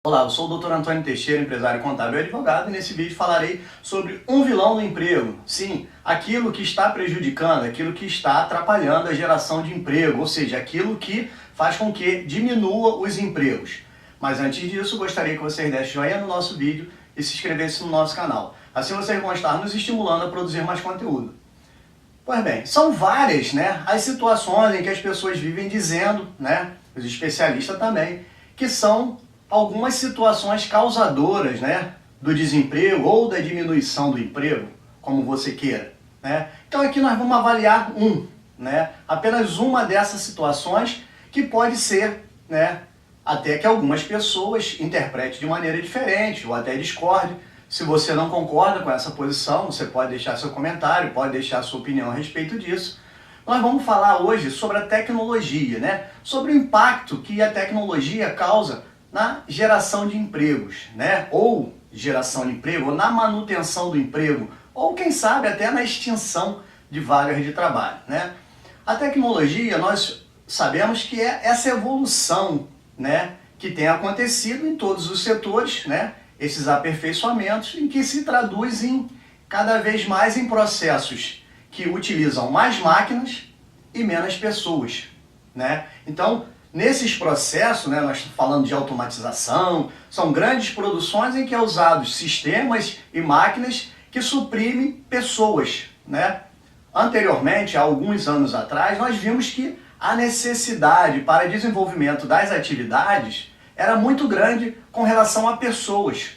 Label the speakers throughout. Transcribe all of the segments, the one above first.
Speaker 1: Olá, eu sou o Dr. Antônio Teixeira, empresário contábil e advogado, e nesse vídeo falarei sobre um vilão do emprego. Sim, aquilo que está prejudicando, aquilo que está atrapalhando a geração de emprego, ou seja, aquilo que faz com que diminua os empregos. Mas antes disso, gostaria que vocês dessem joinha no nosso vídeo e se inscrevessem no nosso canal. Assim vocês vão estar nos estimulando a produzir mais conteúdo. Pois bem, são várias, as situações em que as pessoas vivem dizendo, os especialistas também, que são algumas situações causadoras, do desemprego ou da diminuição do emprego, como você queira, Então aqui nós vamos avaliar apenas uma dessas situações que pode ser, até que algumas pessoas interpretem de maneira diferente ou até discordem. Se você não concorda com essa posição, você pode deixar seu comentário, pode deixar sua opinião a respeito disso. Nós vamos falar hoje sobre a tecnologia, sobre o impacto que a tecnologia causa na geração de empregos, ou geração de emprego, ou na manutenção do emprego, ou quem sabe até na extinção de vagas de trabalho, A tecnologia, nós sabemos que é essa evolução, que tem acontecido em todos os setores, esses aperfeiçoamentos em que se traduz em cada vez mais em processos que utilizam mais máquinas e menos pessoas, Então, nesses processos, nós estamos falando de automatização, são grandes produções em que é usados sistemas e máquinas que suprimem pessoas, Anteriormente, há alguns anos atrás, nós vimos que a necessidade para desenvolvimento das atividades era muito grande com relação a pessoas.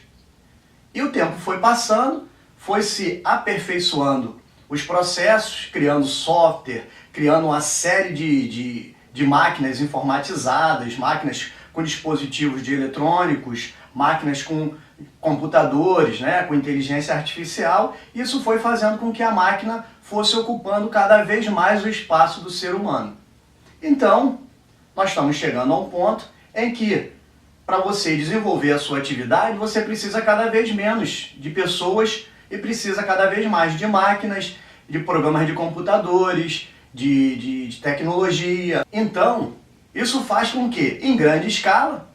Speaker 1: E o tempo foi passando, foi se aperfeiçoando os processos, criando software, criando uma série de máquinas informatizadas, máquinas com dispositivos de eletrônicos, máquinas com computadores, com inteligência artificial. Isso foi fazendo com que a máquina fosse ocupando cada vez mais o espaço do ser humano. Então, nós estamos chegando a um ponto em que, para você desenvolver a sua atividade, você precisa cada vez menos de pessoas e precisa cada vez mais de máquinas, de programas de computadores, de tecnologia. Então, isso faz com que, em grande escala,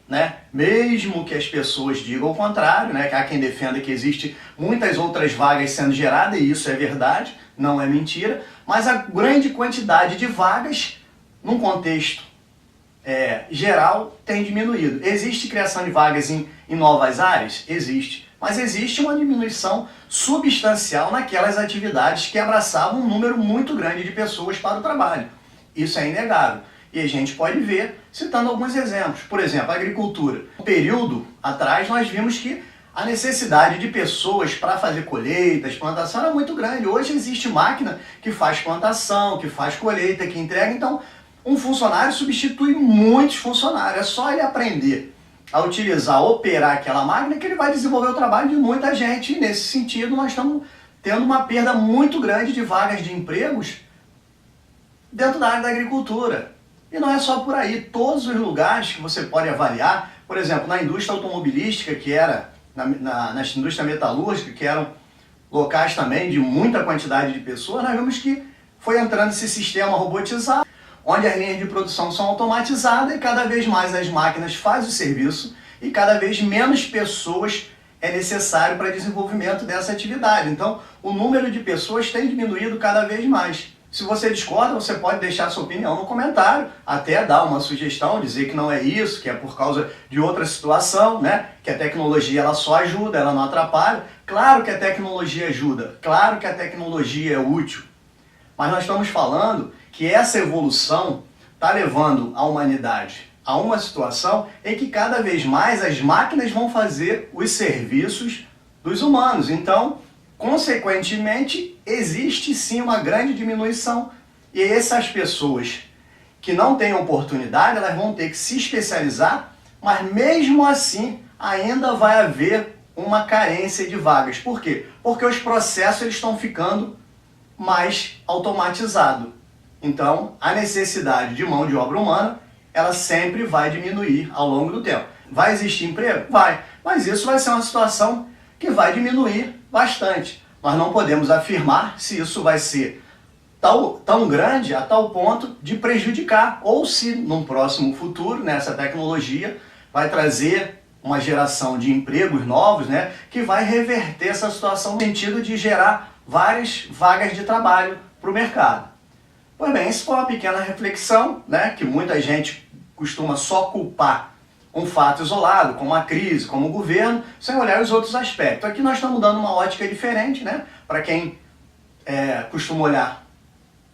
Speaker 1: mesmo que as pessoas digam o contrário, que há quem defenda que existe muitas outras vagas sendo geradas, e isso é verdade, não é mentira, mas a grande quantidade de vagas, num contexto geral, tem diminuído. Existe criação de vagas em novas áreas? Existe. Mas existe uma diminuição substancial naquelas atividades que abraçavam um número muito grande de pessoas para o trabalho. Isso é inegável. E a gente pode ver, citando alguns exemplos. Por exemplo, a agricultura. Um período atrás nós vimos que a necessidade de pessoas para fazer colheitas, plantação era muito grande. Hoje existe máquina que faz plantação, que faz colheita, que entrega. Então, um funcionário substitui muitos funcionários. É só ele aprender a utilizar, operar aquela máquina que ele vai desenvolver o trabalho de muita gente. E nesse sentido, nós estamos tendo uma perda muito grande de vagas de empregos dentro da área da agricultura. E não é só por aí. Todos os lugares que você pode avaliar, por exemplo, na indústria automobilística, que era, na indústria metalúrgica, que eram locais também de muita quantidade de pessoas, nós vimos que foi entrando esse sistema robotizado, onde as linhas de produção são automatizadas e cada vez mais as máquinas fazem o serviço e cada vez menos pessoas é necessário para desenvolvimento dessa atividade. Então, o número de pessoas tem diminuído cada vez mais. Se você discorda, você pode deixar sua opinião no comentário, até dar uma sugestão, dizer que não é isso, que é por causa de outra situação, que a tecnologia ela só ajuda, ela não atrapalha. Claro que a tecnologia ajuda, claro que a tecnologia é útil, mas nós estamos falando que essa evolução está levando a humanidade a uma situação em que cada vez mais as máquinas vão fazer os serviços dos humanos. Então, consequentemente, existe sim uma grande diminuição. E essas pessoas que não têm oportunidade, elas vão ter que se especializar, mas mesmo assim ainda vai haver uma carência de vagas. Por quê? Porque os processos eles estão ficando mais automatizados. Então, a necessidade de mão de obra humana, ela sempre vai diminuir ao longo do tempo. Vai existir emprego? Vai. Mas isso vai ser uma situação que vai diminuir bastante. Nós não podemos afirmar se isso vai ser tão grande a tal ponto de prejudicar, ou se num próximo futuro, essa tecnologia vai trazer uma geração de empregos novos, né, que vai reverter essa situação no sentido de gerar várias vagas de trabalho para o mercado. Pois bem, isso foi uma pequena reflexão, né, que muita gente costuma só culpar um fato isolado, como a crise, como o governo, sem olhar os outros aspectos. Aqui nós estamos dando uma ótica diferente, né, para quem costuma olhar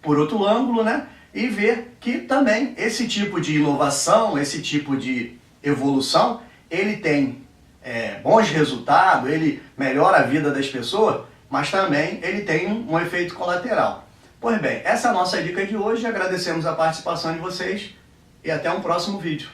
Speaker 1: por outro ângulo, né, e ver que também esse tipo de inovação, esse tipo de evolução, ele tem bons resultados, ele melhora a vida das pessoas, mas também ele tem um efeito colateral. Pois bem, essa é a nossa dica de hoje, agradecemos a participação de vocês e até um próximo vídeo.